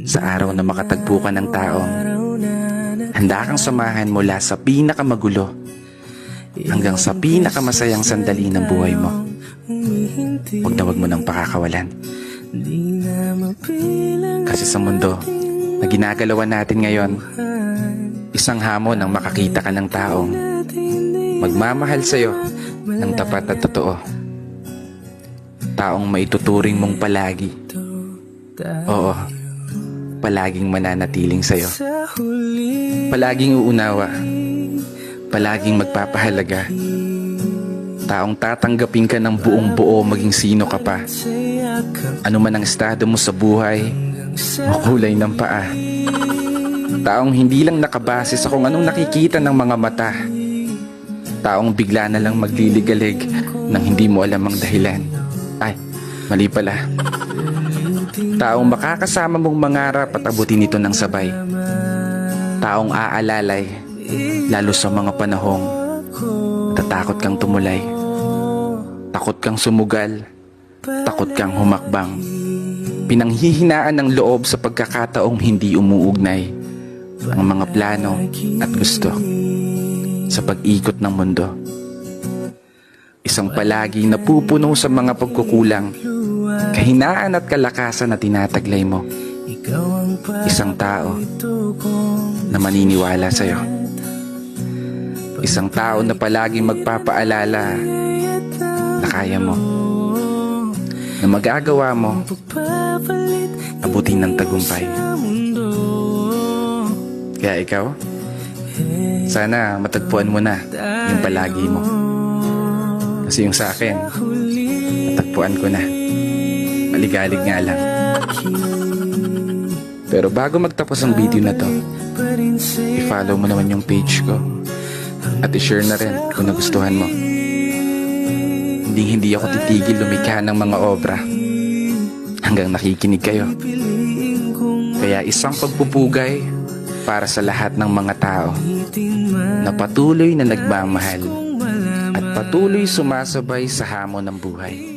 Sa araw na makatagpo ka ng taong handa kang samahan mula sa pinakamagulo hanggang sa pinakamasayang sandali ng buhay mo. Huwag mo nang pakakawalan. Kasi sa mundo na ginagalawan natin ngayon, isang hamon ang makakita ka ng taong magmamahal sa'yo ng tapat at totoo. Taong maituturing mong palagi. Oo, palaging mananatiling sa'yo. Palaging uunawa. Palaging magpapahalaga. Taong tatanggapin ka ng buong buo maging sino ka pa. Ano man ang estado mo sa buhay o kulay ng paa. Taong hindi lang nakabase sa kung anong nakikita ng mga mata. Taong bigla na lang magliligalig nang hindi mo alam ang dahilan. Ay, mali pala. Taong makakasama mong mangarap at abutin ito ng sabay. Taong aalalay lalo sa mga panahong tatakot kang tumulay. Takot kang sumugal. Takot kang humakbang. Pinanghihinaan ng loob sa pagkakataong hindi umuugnay ang mga plano at gusto sa pag-ikot ng mundo. Isang palagi na pupuno sa mga pagkukulang, kahinaan at kalakasan na tinataglay mo. Isang tao na maniniwala sa'yo. Isang tao na palaging magpapaalala na kaya mo, na magagawa mo abutin ng tagumpay. Kaya ikaw, sana matagpuan mo na yung palagi mo. Kasi yung sa akin, natagpuan ko na. Maligalig nga lang. Pero bago magtapos ang video na to, i-follow mo naman yung page ko at i-share na rin kung nagustuhan mo. Hindi ako titigil lumikha ng mga obra hanggang nakikinig kayo. Kaya isang pagpupugay para sa lahat ng mga tao na patuloy na nagmamahal at patuloy sumasabay sa hamon ng buhay.